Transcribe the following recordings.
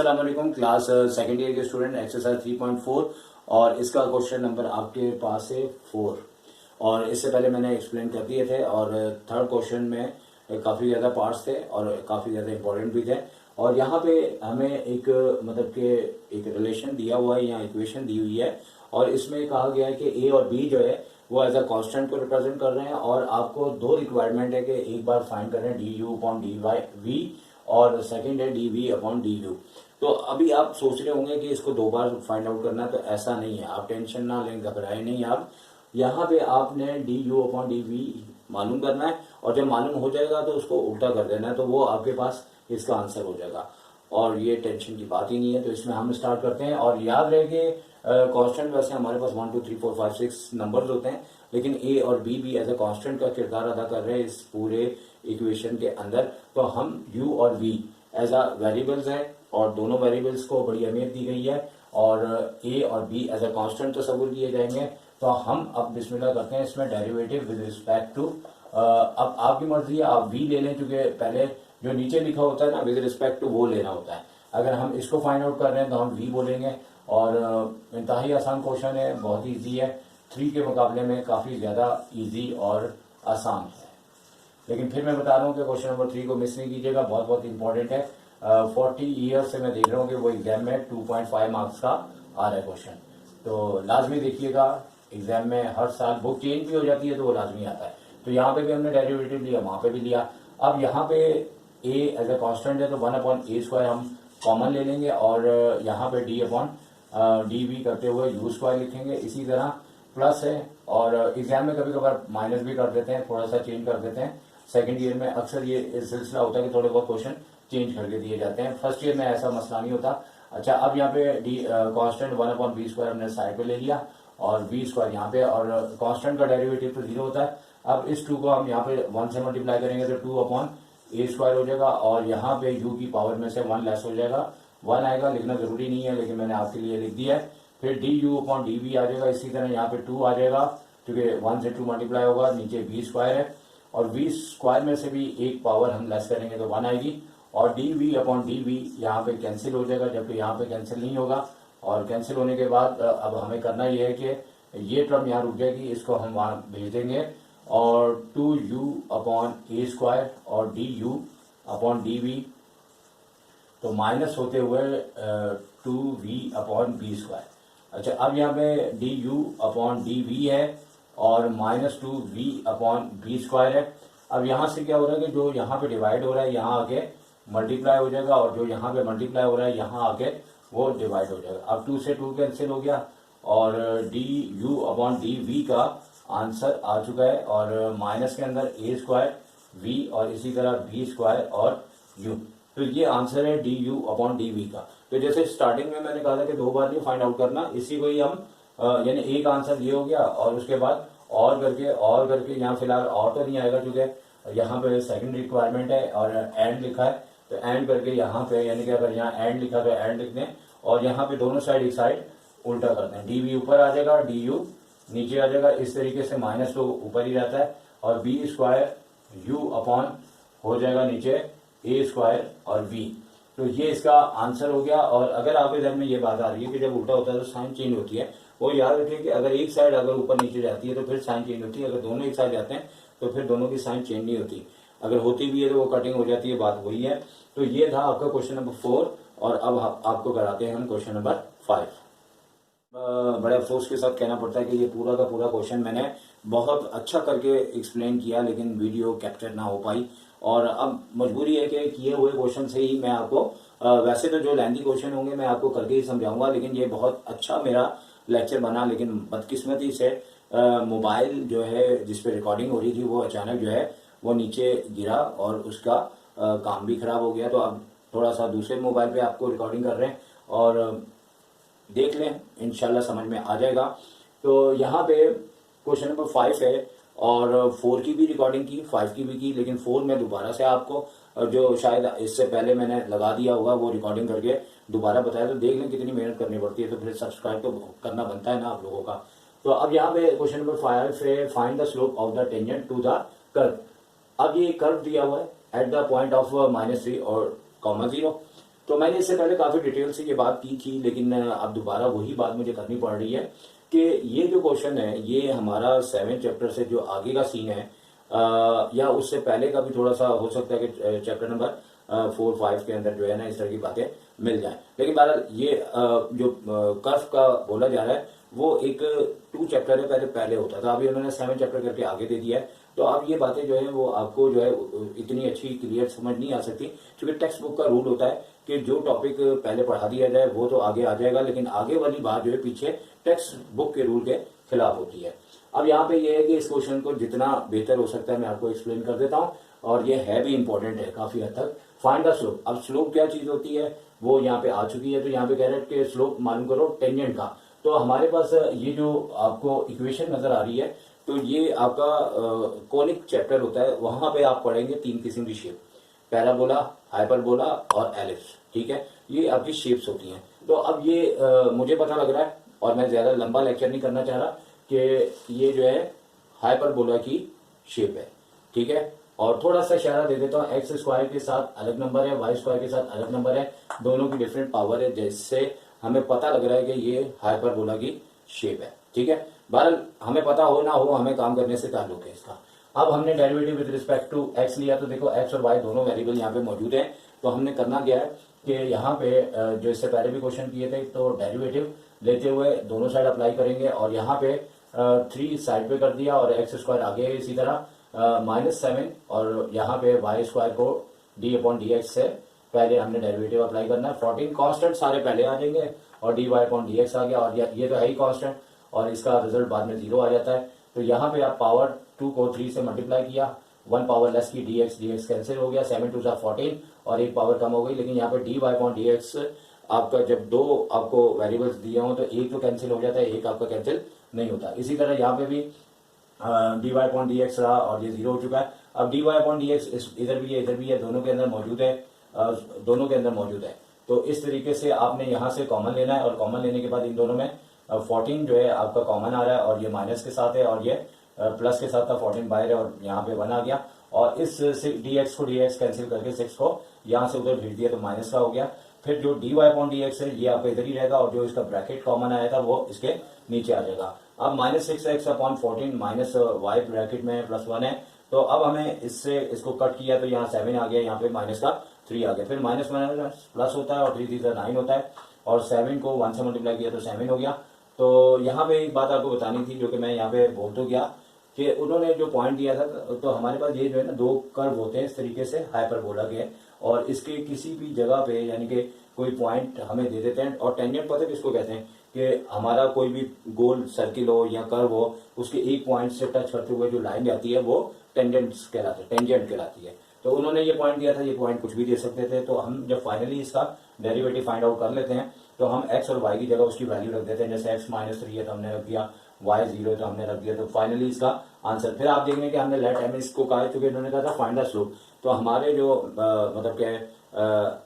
अस्सलाम वालेकुम। Class second year के स्टूडेंट, एक्सरसाइज 3.4 और इसका क्वेश्चन नंबर आपके पास है 4। और इससे पहले मैंने एक्सप्लेन कर दिए थे और थर्ड क्वेश्चन में काफ़ी ज़्यादा पार्ट्स थे और काफ़ी ज़्यादा इंपॉर्टेंट भी थे। और यहाँ पे हमें एक मतलब कि एक रिलेशन दिया हुआ है या इक्वेशन दी हुई है और इसमें कहा गया है कि ए और बी जो है वो एज अ कांस्टेंट को रिप्रेजेंट कर रहे हैं और आपको दो रिक्वायरमेंट है कि एक बार फाइंड कर रहे हैं D U upon D Y V और सेकंड है D V upon D U. तो अभी आप सोच रहे होंगे कि इसको दो बार फाइंड आउट करना है, तो ऐसा नहीं है। आप टेंशन ना लें, घबराए नहीं। आप यहाँ पे आपने D U upon D V मालूम करना है और जब मालूम हो जाएगा तो उसको उल्टा कर देना है, तो वो आपके पास इसका आंसर हो जाएगा और ये टेंशन की बात ही नहीं है। तो इसमें हम स्टार्ट करते हैं और याद रहे कि कांस्टेंट वैसे हमारे पास 1 2 3 4 5 6 नंबर्स होते हैं, लेकिन ए और बी भी एज ए कांस्टेंट का किरदार अदा कर रहे हैं इस पूरे इक्वेशन के अंदर। तो हम यू और वी एज अ वेरिएबल्स है और दोनों वेरिएबल्स को बड़ी अहमियत दी गई है और ए और बी एज अ कांस्टेंट तस्वुर किए जाएंगे। तो हम अब बिस्मिल्लाह करते हैं इसमें डेरिवेटिव विद रिस्पेक्ट टू। अब आपकी मर्जी है, आप वी ले लें क्योंकि पहले जो नीचे लिखा होता है ना विद रिस्पेक्ट टू वो लेना होता है। अगर हम इसको फाइंड आउट कर रहे हैं तो हम वी बोलेंगे और इंतहाई आसान क्वेश्चन है, बहुत ही ईजी है। 3 के मुकाबले में काफी ज्यादा ईजी और आसान है। लेकिन फिर मैं बता रहा हूँ कि क्वेश्चन नंबर 3 को मिस नहीं कीजिएगा, बहुत बहुत इंपॉर्टेंट है। 40 ईयर से मैं देख रहा हूँ कि वो एग्जाम में 2.5 मार्क्स का आ रहा है क्वेश्चन, तो लाजमी देखिएगा। एग्जाम में हर साल बुक चेंज भी हो जाती है तो वो लाजमी आता है। तो यहाँ पे भी हमने डेरिवेटिव लिया, वहां पे भी लिया। अब यहाँ पे ए एज ए कांस्टेंट है तो 1 अपॉन ए स्क्वायर हम कॉमन ले लेंगे और यहाँ पे डी अपॉन डी वी करते हुए यू स्क्वायर लिखेंगे। इसी तरह प्लस है और एग्जाम में कभी कभार माइनस भी कर देते हैं, थोड़ा सा चेंज कर देते हैं। सेकंड ईयर में अक्सर ये सिलसिला होता है कि थोड़े बहुत क्वेश्चन चेंज करके दिए जाते हैं। फर्स्ट ईयर में ऐसा मसला नहीं होता। अच्छा, अब यहाँ पे D constant 1 upon B square हमने साइड पे ले लिया और बी स्क्वायर यहाँ पे, और कांस्टेंट का डेरिवेटिव तो 0 होता है। अब इस 2 को हम यहाँ पे 1 से मल्टीप्लाई करेंगे तो 2 अपॉन ए स्क्वायर हो जाएगा और यहाँ पे u की पावर में से 1 लेस हो जाएगा। 1 आएगा, लिखना जरूरी नहीं है लेकिन मैंने आपके लिए लिख दिया है। फिर D U upon D V आ जाएगा। इसी तरह यहाँ पे 2 आ जाएगा क्योंकि 1 से 2 मल्टीप्लाई होगा, नीचे बी स्क्वायर है और बी स्क्वायर में से भी एक पावर हम लेस करेंगे तो 1 आएगी और D V upon D V यहाँ पे कैंसिल हो जाएगा, जबकि यहाँ पे कैंसिल नहीं होगा। और कैंसिल होने के बाद अब हमें करना यह है कि ये टर्म यहाँ रुक जाएगी, इसको हम वहां भेज देंगे और 2u अपॉन ए स्क्वायर और D U upon D V, तो माइनस होते हुए 2v अपॉन बी स्क्वायर। अच्छा, अब यहाँ पे D U upon D V है और minus 2v upon B square है। अब यहाँ से क्या हो रहा है कि जो यहाँ पे डिवाइड हो रहा है यहाँ आके मल्टीप्लाई हो जाएगा और जो यहाँ पे मल्टीप्लाई हो रहा है यहाँ आके वो डिवाइड हो जाएगा। अब 2 से 2 कैंसिल हो गया और D U upon D V का आंसर आ चुका है और माइनस के अंदर ए स्क्वायर वी और इसी तरह बी स्क्वायर और यू। तो ये आंसर है D U upon D V का। तो जैसे स्टार्टिंग में मैंने कहा था कि 2 बार नहीं फाइंड आउट करना, इसी को ही हम यानी एक आंसर ये हो गया और उसके बाद और करके यहाँ फिलहाल और तो नहीं आएगा क्योंकि यहाँ पे सेकंड रिक्वायरमेंट है और एंड लिखा है, तो एंड करके यहाँ पे यानी कि अगर यहाँ एंड लिखा तो एंड लिख दें और यहाँ पे दोनों साइड एक साइड उल्टा करते हैं। डी वी ऊपर आ जाएगा, डी यू नीचे आ जाएगा। इस तरीके से माइनस तो ऊपर ही रहता है और बी स्क्वायर यू अपॉन हो जाएगा नीचे ए स्क्वायर और बी। तो ये इसका आंसर हो गया। और अगर आपके ध्यान में ये बात आ रही है कि जब उल्टा होता है तो साइन चेंज होती है, वो याद रखिए कि अगर एक साइड अगर ऊपर नीचे जाती है तो फिर साइन चेंज होती है, अगर दोनों एक साइड जाते हैं तो फिर दोनों की साइन चेंज नहीं होती, अगर होती भी है तो वो कटिंग हो जाती है। बात वही है। तो ये था आपका क्वेश्चन नंबर 4 और अब आपको कराते हैं हम क्वेश्चन नंबर 5। बड़े अफसोस के साथ कहना पड़ता है कि ये पूरा का पूरा क्वेश्चन मैंने बहुत अच्छा करके एक्सप्लेन किया लेकिन वीडियो कैप्चर ना हो पाई और अब मजबूरी है कि किए हुए क्वेश्चन से ही मैं आपको वैसे तो जो लेंथी क्वेश्चन होंगे मैं आपको करके ही समझाऊंगा, लेकिन ये बहुत अच्छा मेरा लेक्चर बना। लेकिन बदकिस्मती से मोबाइल जो है जिसपे रिकॉर्डिंग हो रही थी वो अचानक जो है वो नीचे गिरा और उसका काम भी खराब हो गया। तो अब थोड़ा सा दूसरे मोबाइल पे आपको रिकॉर्डिंग कर रहे हैं और देख लें, इंशाल्लाह समझ में आ जाएगा। तो यहाँ पे क्वेश्चन नंबर 5 है और 4 की भी रिकॉर्डिंग की, 5 की भी की, लेकिन 4 में दोबारा से आपको जो शायद इससे पहले मैंने लगा दिया होगा वो रिकॉर्डिंग करके दोबारा बताया। तो देख लें कितनी मेहनत करनी पड़ती है, तो फिर सब्सक्राइब तो करना बनता है ना आप लोगों का। तो अब यहाँ पे क्वेश्चन नंबर 5 है find the slope of the tangent to the curve. अब ये कर्व दिया हुआ है एट द पॉइंट ऑफ -3 और 0। तो मैंने इससे पहले काफ़ी डिटेल से ये बात की थी, लेकिन अब दोबारा वही बात मुझे करनी पड़ रही है कि ये जो क्वेश्चन है ये हमारा 7 चैप्टर से जो आगे का सीन है या उससे पहले का भी थोड़ा सा हो सकता है कि चैप्टर नंबर 4-5 के अंदर जो है ना इस तरह की बातें मिल जाएं। लेकिन बहरहाल ये जो कर्व का बोला जा रहा है वो एक 2 चैप्टर है पहले होता था, अभी उन्होंने 7 चैप्टर करके आगे दे दिया है। तो अब ये बातें जो है वो आपको जो है इतनी अच्छी क्लियर समझ नहीं आ सकती, क्योंकि टेक्स्ट बुक का रूल होता है कि जो टॉपिक पहले पढ़ा दिया जाए वो तो आगे आ जाएगा, लेकिन आगे वाली बात जो है पीछे टेक्स्ट बुक के रूल के खिलाफ होती है। अब यहाँ पे ये है कि इस क्वेश्चन को जितना बेहतर हो सकता है मैं आपको एक्सप्लेन कर देता हूँ, और ये है भी इंपॉर्टेंट है काफी हद तक। Find the slope. अब स्लोप क्या चीज होती है वो यहाँ पे आ चुकी है। तो यहाँ पे कह रहे हैं कि स्लोप मालूम करो टेंजेंट का। तो हमारे पास ये जो आपको इक्वेशन नजर आ रही है, तो ये आपका कोनिक चैप्टर होता है, वहां पे आप पढ़ेंगे 3 किस्म की शेप, पैराबोला, हाइपरबोला और एलिप्स। ठीक है, ये आपकी शेप्स होती हैं। तो अब ये मुझे पता लग रहा है, और मैं ज्यादा लंबा लेक्चर नहीं करना चाह रहा, कि ये जो है हाइपरबोला की शेप है। ठीक है, और थोड़ा सा इशारा दे देता हूँ, एक्स स्क्वायर के साथ अलग नंबर है, वाई स्क्वायर के साथ अलग नंबर है, दोनों की डिफरेंट पावर है, जिससे हमें पता लग रहा है कि ये हाइपरबोला की शेप है। ठीक है, बहरहाल हमें पता हो ना हो, हमें काम करने से ताल्लुक है इसका। अब हमने derivative with respect to X लिया, तो देखो एक्स और वाई दोनों वेरिएबल यहाँ पे मौजूद हैं। तो हमने करना क्या है कि यहाँ पे जो इससे पहले भी क्वेश्चन किए थे, तो डेरिवेटिव लेते हुए दोनों साइड अप्लाई करेंगे, और यहाँ पे 3 साइड पे कर दिया, और एक्स स्क्वायर आगे इसी तरह -7, और यहाँ पे वाई स्क्वायर को d/dx से पहले हमने डेरिवेटिव अप्लाई करना है। 14 कांस्टेंट सारे पहले आ जाएंगे, और dy/dx आ गया, और ये तो है ही कांस्टेंट, और इसका रिजल्ट बाद में 0 आ जाता है। तो यहाँ पे आप पावर 2 को 3 से मल्टीप्लाई किया, 1 पावर लेस की dx कैंसिल हो गया, 7 2 14, और एक पावर कम हो गई। लेकिन यहाँ पे dy/dx आपका जब 2 आपको वेरिएबल्स दिए हों तो एक तो कैंसिल हो जाता है, एक आपका कैंसिल नहीं होता। इसी तरह यहाँ पे भी dy/dx रहा, और ये 0 हो चुका है। अब dy/dx इधर भी है इधर भी है, दोनों के अंदर मौजूद है, दोनों के अंदर मौजूद है। तो इस तरीके से आपने यहाँ से कॉमन लेना है, और कॉमन लेने के बाद इन दोनों में 14 जो है आपका कॉमन आ रहा है, और ये माइनस के साथ है, और ये प्लस के साथ था, 14 बाहर है, और यहाँ पे 1 आ गया। और इस dx को dx कैंसिल करके 6 को यहाँ से उधर भेज दिया, तो माइनस का हो गया। फिर जो dy/dx है ये आपका इधर ही रहेगा, और जो इसका ब्रैकेट कॉमन आया था वो इसके नीचे आ जाएगा। अब -6x/14 माइनस y ब्रैकेट में +1 है। तो अब हमें इससे इसको कट किया, तो यहाँ 7 आ गया, यहाँ पे माइनस का 3 आ गया, फिर माइनस प्लस होता है, और 3 3 9 होता है, और 7 को 1 से मल्टीप्लाई किया तो 7 हो गया। तो यहाँ पे एक बात आपको बतानी थी, जो कि मैं यहाँ पे बोल तो गया, कि उन्होंने जो पॉइंट दिया था, तो हमारे पास ये जो है ना 2 कर्व होते हैं इस तरीके से हाइपरबोला के, और इसके किसी भी जगह पे यानी कि कोई पॉइंट हमें दे देते हैं। और टेंजेंट पता है किसको कहते हैं, कि हमारा कोई भी गोल सर्किल हो या कर्व हो, उसके एक पॉइंट से टच करते हुए जो लाइन जाती है वो टेंजेंट कहलाती है। तो उन्होंने ये पॉइंट दिया था, ये पॉइंट कुछ भी दे सकते थे। तो हम जब फाइनली इसका डेरिवेटिव फाइंड आउट कर लेते हैं, तो हम x और y की जगह उसकी वैल्यू रख देते हैं। जैसे x -3 है तो हमने रख दिया, y 0 है तो हमने रख दिया। तो फाइनली इसका आंसर, फिर आप देखेंगे कि हमने लेट m इसको कहा, क्योंकि इन्होंने कहा था फाइंड द स्लोप। तो हमारे जो मतलब क्या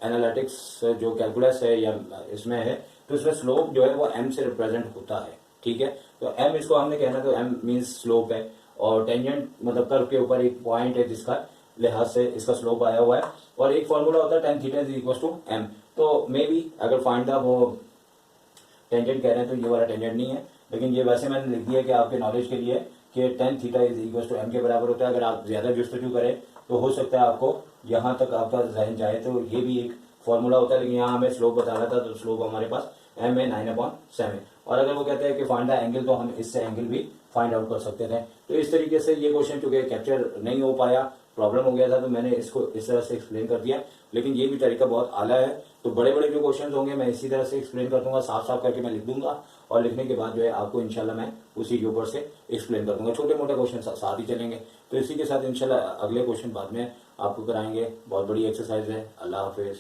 एनालिटिक्स जो कैलकुलस है या इसमें है, तो इसमें स्लोप जो है वो m से रिप्रेजेंट होता है। ठीक है, तो m इसको हमने कहना, तो m मीन्स स्लोप है, और टेंजेंट मतलब कर्व के ऊपर एक पॉइंट है जिसका लिहाज से इसका स्लोप आया हुआ है। और एक फॉर्मूला होता है tan θ = m। तो मे बी अगर फाइंड द वो टेंजेंट कह रहे हैं तो ये वाला टेंजेंट नहीं है, लेकिन ये वैसे मैंने लिख दिया कि आपके नॉलेज के लिए कि tan θ = m के बराबर होता है। अगर आप ज्यादा जुस्तजू करें तो हो सकता है आपको यहाँ तक आपका जहन जाए, तो ये भी एक फॉर्मूला होता है। लेकिन यहाँ हमें स्लोप बताना था, तो स्लोप हमारे पास m है 9/7। और अगर वो कहते हैं कि फाइंड द एंगल, तो हम इससे एंगल भी फाइंड आउट कर सकते थे। तो इस तरीके से ये क्वेश्चन चूंकि कैप्चर नहीं हो पाया, प्रॉब्लम हो गया था, तो मैंने इसको इस तरह से एक्सप्लेन कर दिया। लेकिन ये भी तरीका बहुत आला है। तो बड़े बड़े जो क्वेश्चन होंगे मैं इसी तरह से एक्सप्लेन कर दूंगा, साफ साफ करके मैं लिख दूंगा, और लिखने के बाद जो है आपको इंशाल्लाह मैं उसी के ऊपर से एक्सप्लेन कर दूंगा। छोटे मोटे क्वेश्चन साथ ही चलेंगे। तो इसी के साथ इंशाल्लाह अगले क्वेश्चन बाद में आपको कराएंगे। बहुत बड़ी एक्सरसाइज है। अल्लाह हाफिज।